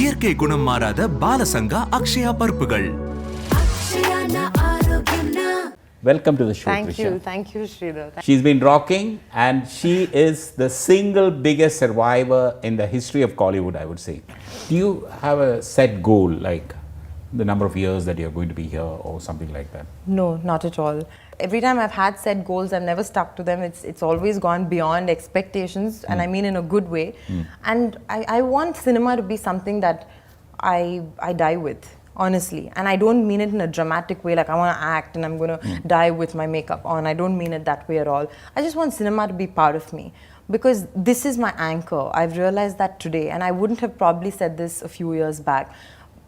இயற்கை குணம் மாறாத பாலசங்கா Akshaya பருப்புகள். Welcome to the show, Trisha. Thank you, Sridhar. She's been rocking and she is the single biggest survivor in the history of Kollywood, I would say. Do you have a set goal, like the number of years that you're going to be here or something like that? No, not at all. Every time I've had set goals, I've never stuck to them. It's always gone beyond expectations, and I mean in a good way. And I want cinema to be something that I die with, honestly. And I don't mean it in a dramatic way, like I want to act and I'm going to die with my makeup on. I don't mean it that way at all. I just want cinema to be part of me, because this is my anchor. I've realized that today, and I wouldn't have probably said this a few years back.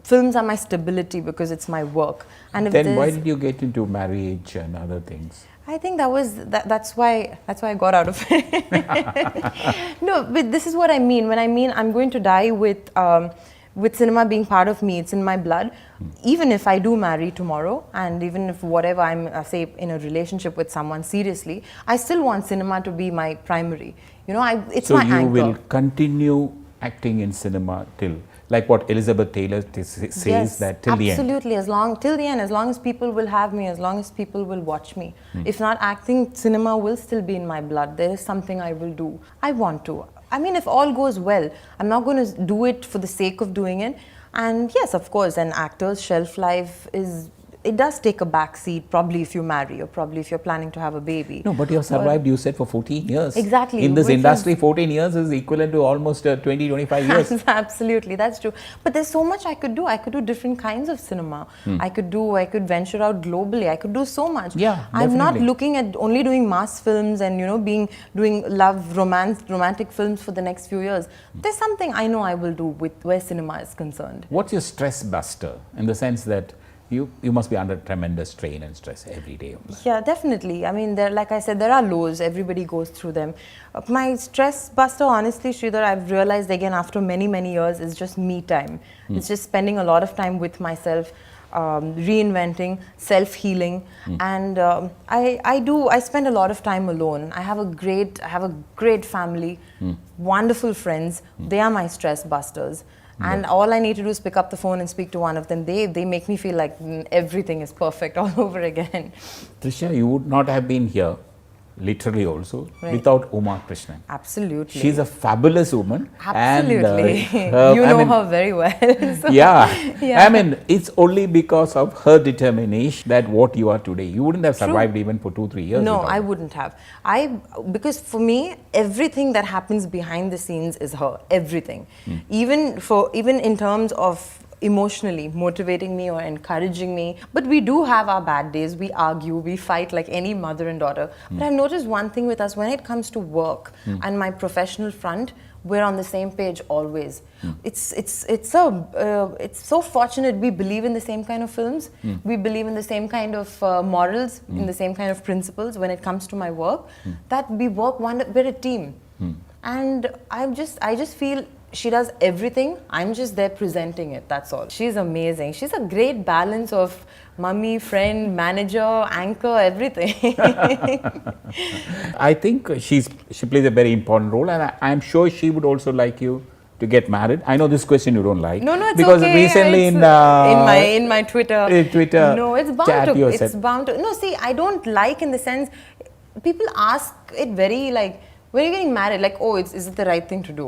Films are my stability because it's my work. And if Then why did you get into marriage and other things? I think that's why I got out of it. No, but this is what I mean. When I mean I'm going to die with cinema being part of me, it's in my blood. Even if I do marry tomorrow, and even if whatever I'm say in a relationship with someone seriously, I still want cinema to be my primary. You know, it's my anchor. So you will continue acting in cinema till, like what Elizabeth Taylor says, yes, that till the end. Absolutely, till the end, as long as people will have me, as long as people will watch me. If not acting, cinema will still be in my blood. There is something I will do. I want to. I mean, if all goes well, I'm not going to do it for the sake of doing it. And yes, of course, an actor's shelf life it does take a back seat, probably if you marry, or probably if you're planning to have a baby. No, but you have survived, you said, for 14 years. Exactly. In this industry, 14 years is equivalent to almost 20, 25 years. Absolutely, that's true. But there's so much I could do. I could do different kinds of cinema. I could venture out globally. I could do so much. Yeah, I'm not definitely. looking at only doing mass films and, you know, doing love, romantic films for the next few years. There's something I know I will do with where cinema is concerned. What's your stress buster, in the sense that you must be under tremendous strain and stress every day? Yeah, definitely. I mean, like I said, there are lows. Everybody goes through them. My stress buster, honestly, Sridhar, I've realized again after many, many years, is just me time. It's just spending a lot of time with myself, reinventing, self-healing. And I spend a lot of time alone. I have a great family, wonderful friends. They are my stress busters. And all I need to do is pick up the phone and speak to one of them. They make me feel like everything is perfect all over again. Trisha, you would not have been here, literally also, Right. without Uma Krishnan. Absolutely. She's a fabulous woman. Absolutely. And, you know her very well. So yeah. I mean, it's only because of her determination that what you are today. You wouldn't have survived even for 2-3 years. No, without I her. wouldn't have. Because for me, everything that happens behind the scenes is her. Everything. Even in terms of emotionally motivating me or encouraging me. But we do have our bad days. We argue, we fight like any mother and daughter. But I've noticed one thing with us: when it comes to work and my professional front, we're on the same page always. It's so fortunate we believe in the same kind of films. We believe in the same kind of morals, in the same kind of principles when it comes to my work. That we work we're a team. And I just feel she does everything. I'm just there presenting it. That's all. She's amazing. She's a great balance of mummy, friend, manager, anchor, everything. I think she plays a very important role, and I'm sure she would also like you to get married. I know this question you don't like. No, it's because okay. recently in my Twitter. No, it's bound to. It's bound to. No, see, I don't like in the sense people ask it very like, when you're getting married, like, oh, is it the right thing to do?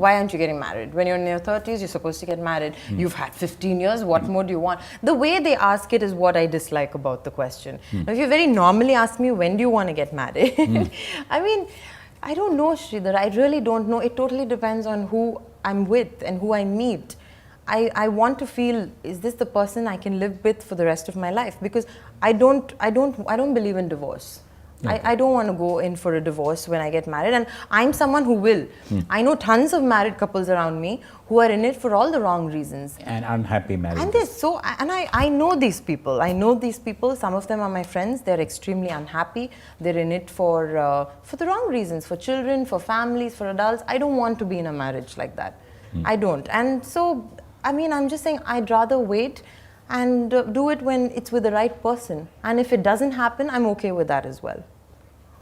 Why aren't you getting married? When you're in your 30s, you're supposed to get married. You've had 15 years. What more do you want? The way they ask it is what I dislike about the question. Now, if you very normally ask me, when do you want to get married? I mean, I don't know, Sridhar. I really don't know. It totally depends on who I'm with and who I meet. I want to feel, is this the person I can live with for the rest of my life? Because I don't believe in divorce. I don't want to go in for a divorce when I get married, and I'm someone who will. I know tons of married couples around me who are in it for all the wrong reasons. And unhappy marriages. And I know these people. Some of them are my friends. They're extremely unhappy. They're in it for the wrong reasons, for children, for families, for adults. I don't want to be in a marriage like that. I don't. And so, I mean, I'm just saying I'd rather wait and do it when it's with the right person. And if it doesn't happen, I'm okay with that as well.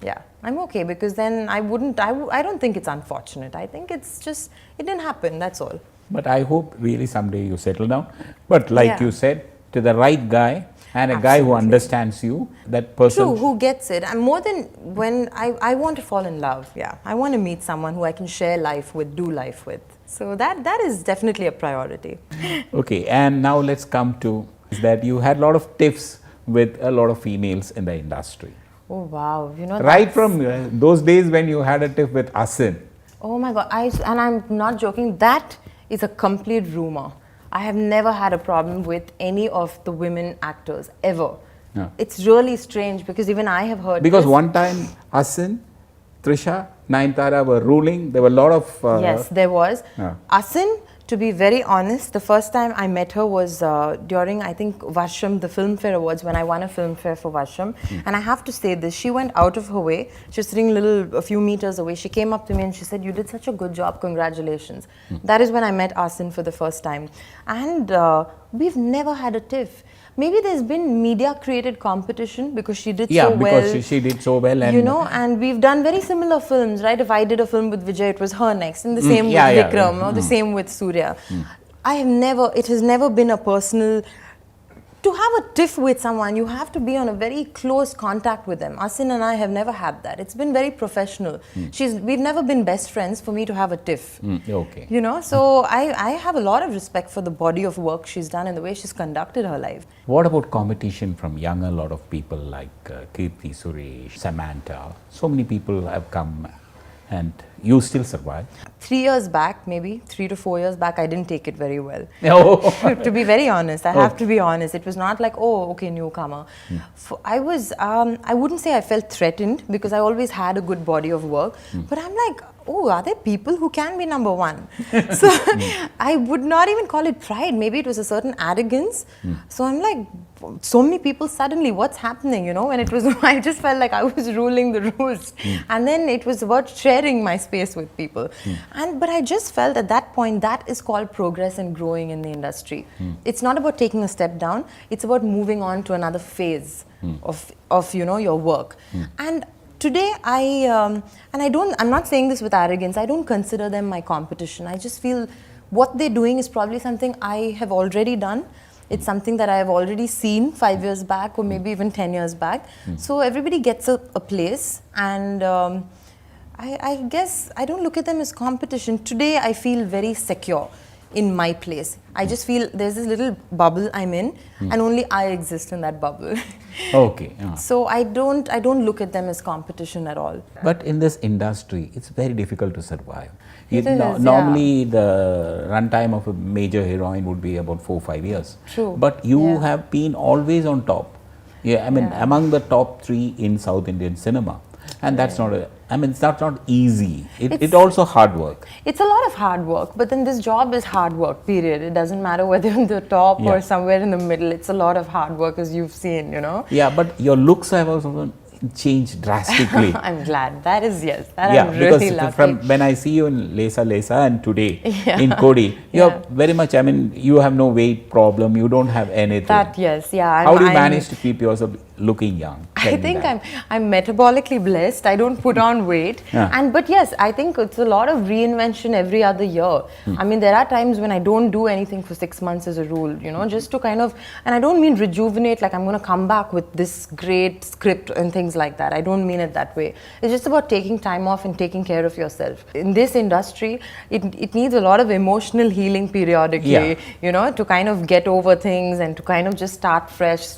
Yeah, I'm okay, because then I don't think it's unfortunate. I think it's just, it didn't happen, that's all. But I hope really someday you settle down. But like Yeah. you said, to the right guy and a guy who Absolutely. understands you, that person. True, who gets it. And more than when I want to fall in love, yeah. I want to meet someone who I can share life with, do life with. So that is definitely a priority. Okay, and now let's come to that you had a lot of tiffs with a lot of females in the industry. Oh wow, you know. Right that's- from those days when you had a tiff with Asin. Oh my God, and I'm not joking, that is a complete rumor. I have never had a problem with any of the women actors, ever. Yeah. It's really strange because even I have heard Because this. one time Asin, Trisha, Nayanthara were ruling. There were a lot of. Yes, there was. Yeah. Asin, to be very honest, the first time I met her was during, I think, Varsham, the Filmfare Awards, when I won a Filmfare for Varsham. And I have to say this, she went out of her way. She was sitting a few meters away. She came up to me and she said, "You did such a good job, congratulations." That is when I met Asin for the first time. And we've never had a tiff. Maybe there's been media-created competition because she did Yeah, so well. because she did so well. And You know, and we've done very similar films, right? If I did a film with Vijay, it was her next, and the same yeah, with yeah, Vikram, yeah. or the same with Surya. It has never been a personal. To have a tiff with someone, you have to be on a very close contact with them. Asin and I have never had that. It's been very professional. We've never been best friends for me to have a tiff. Okay. You know, so I have a lot of respect for the body of work she's done and the way she's conducted her life. What about competition from younger lot of people like Kirti, Suresh, Samantha? So many people have come and you still survive. 3 years back, maybe 3 to 4 years back, I didn't take it very well. Oh. To be very honest, I have to be honest. It was not like, oh, okay, newcomer. I wouldn't say I felt threatened because I always had a good body of work. But I'm like, oh, are there people who can be number one? So I would not even call it pride. Maybe it was a certain arrogance. So I'm like, so many people suddenly, what's happening? You know, when it was, I just felt like I was ruling the roost. And then it was about sharing my space with people. But I just felt at that point, that is called progress and growing in the industry. It's not about taking a step down. It's about moving on to another phase of you know, your work. And today, I'm not saying this with arrogance. I don't consider them my competition. I just feel what they're doing is probably something I have already done. It's something that I have already seen 5 years back or maybe even 10 years back. So everybody gets a place, and I guess I don't look at them as competition. Today, I feel very secure in my place. I just feel there's this little bubble I'm in, and only I exist in that bubble. Okay. Yeah. So I don't look at them as competition at all. But in this industry, it's very difficult to survive. It is, yeah. Normally, the runtime of a major heroine would be about 4-5 years. True. But you Yeah. have been always on top. Yeah, I mean, Yeah. among the top 3 in South Indian cinema. And that's not it's not easy. It's also hard work. It's a lot of hard work, but then this job is hard work, period. It doesn't matter whether you're in the top Yeah. or somewhere in the middle. It's a lot of hard work, as you've seen, you know. Yeah, but your looks have also changed drastically. I'm glad. That is, yes. That Yeah, I'm really because lucky. from when I see you in Lesa and today Yeah. in Kodi, you're Yeah. very much, I mean, you have no weight problem, you don't have anything. That, yes, yeah. How do you manage to keep yourself looking young? Tell I me think that. I'm metabolically blessed. I don't put on weight. Yeah. But yes, I think it's a lot of reinvention every other year. I mean, there are times when I don't do anything for 6 months as a rule, you know, just to kind of, and I don't mean rejuvenate, like I'm going to come back with this great script and things like that. I don't mean it that way. It's just about taking time off and taking care of yourself. In this industry, it needs a lot of emotional healing periodically, Yeah. you know, to kind of get over things and to kind of just start fresh.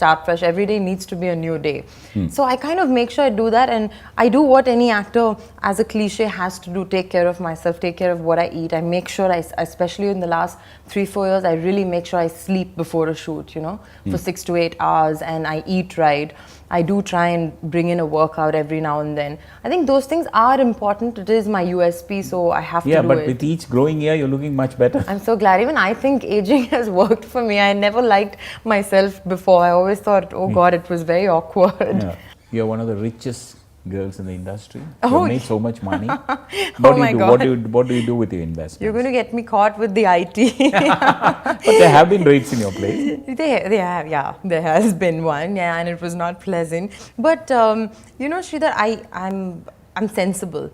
Every day needs to be a new day. So I kind of make sure I do that, and I do what any actor, as a cliche, has to do: take care of myself, take care of what I eat. I make sure especially in the last 3-4 years, I really make sure I sleep before a shoot, you know, for 6 to 8 hours, and I eat right. I do try and bring in a workout every now and then. I think those things are important. It is my USP, so I have to do it. Yeah, but with each growing year, you're looking much better. I'm so glad. Even I think aging has worked for me. I never liked myself before. I always thought, oh God, it was very awkward. Yeah. You're one of the richest girls in the industry. Oh, You made so much money. Oh my God. What do you do with your investments? You're going to get me caught with the IT. But there have been raids in your place. They have, yeah. There has been one, yeah, and it was not pleasant. But you know, Sridhar, I'm sensible.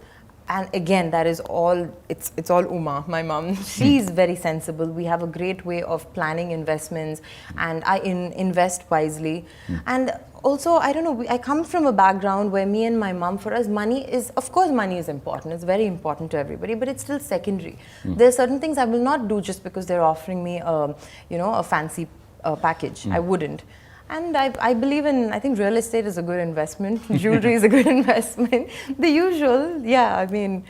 And again, that is all, it's all Uma, my mom. She's very sensible. We have a great way of planning investments, and I invest wisely. And also, I don't know, I come from a background where me and my mom, for us, money is, of course, money is important. It's very important to everybody, but it's still secondary. There are certain things I will not do just because they're offering me a fancy package. I wouldn't. And I believe in, I think real estate is a good investment, jewelry is a good investment. The usual, yeah, I mean,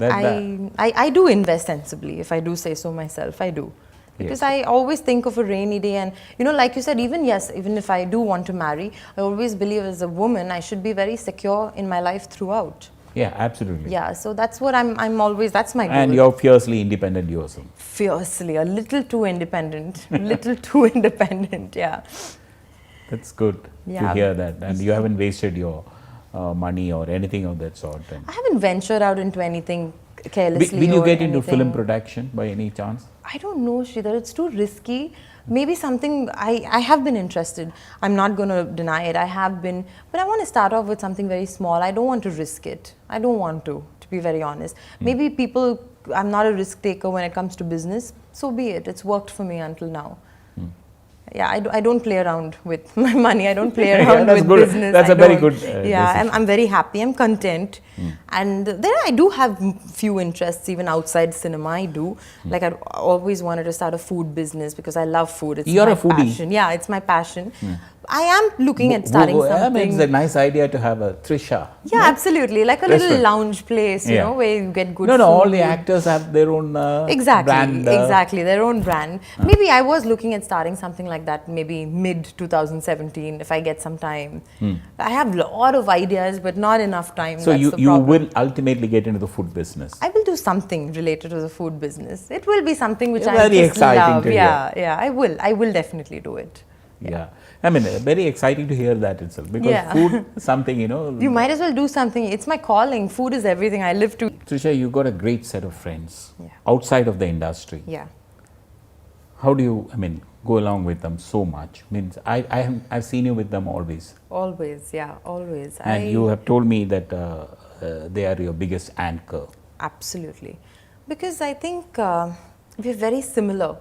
I do invest sensibly, if I do say so myself, I do. Because I always think of a rainy day, and like you said, even if I do want to marry, I always believe as a woman, I should be very secure in my life throughout. Yeah, absolutely. Yeah, so that's what I'm always, that's my goal. And you're fiercely independent yourself. Fiercely, a little too independent, little too independent, yeah. That's good to hear that. And you haven't wasted your money or anything of that sort. And I haven't ventured out into anything carelessly. will you or get into anything. film production by any chance? I don't know, Sridhar. It's too risky. Maybe something, I have been interested. I'm not going to deny it. I have been. But I want to start off with something very small. I don't want to risk it. I don't want to be very honest. Maybe people, I'm not a risk taker when it comes to business. So be it. It's worked for me until now. Yeah, I don't play around with my money. I don't play around with good. business. That's a very good I'm very happy. I'm content. And then I do have few interests even outside cinema. I do. Like I always wanted to start a food business because I love food. It's You're my a foodie. passion. Yeah, it's my passion. I am looking at starting I something. mean, it's a nice idea to have a Trisha. Yeah, absolutely. Like a little lounge place, you Yeah. know, where you get good No, food. all the actors have their own brand. Exactly, their own brand. Maybe I was looking at starting something like that maybe mid 2017 if I get some time. I have a lot of ideas but not enough time. So That's the you problem. will ultimately get into the food business. I will do something related to the food business. It will be something which Yeah, I very just exciting love. to hear. Yeah, I will definitely do it. Yeah. I mean, very exciting to hear that itself because food is something, You might as well do something. It's my calling. Food is everything. I live to. Trisha, you got a great set of friends Yeah. outside of the industry. Yeah. How do you, go along with them so much? Means I've seen you with them always. Always, yeah, always. And you have told me that they are your biggest anchor. Absolutely. Because I think we're very similar.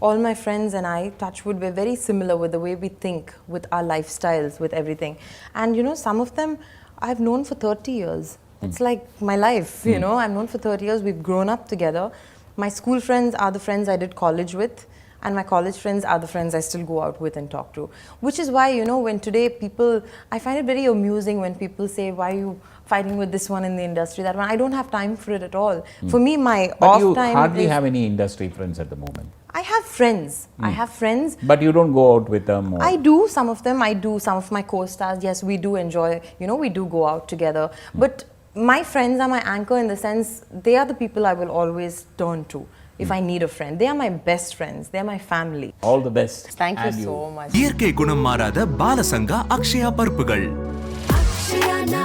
All my friends and I, touch wood, we're very similar with the way we think, with our lifestyles, with everything. And some of them I've known for 30 years. It's like my life, I've known for 30 years. We've grown up together. My school friends are the friends I did college with. And my college friends are the friends I still go out with and talk to. Which is why, when today people, I find it very amusing when people say, why are you fighting with this one in the industry, that one? I don't have time for it at all. For me, my off time. But you hardly have any industry friends at the moment. I have friends. I have friends. But you don't go out with them? Or? I do, some of them. I do, some of my co-stars. Yes, we do enjoy, we do go out together. But my friends are my anchor in the sense, they are the people I will always turn to if I need a friend. They are my best friends. They are my family. All the best. Thank you And so much. இயற்கை குணம் மாறாத பாலசங்கா Akshaya பருப்புகள். Akshayana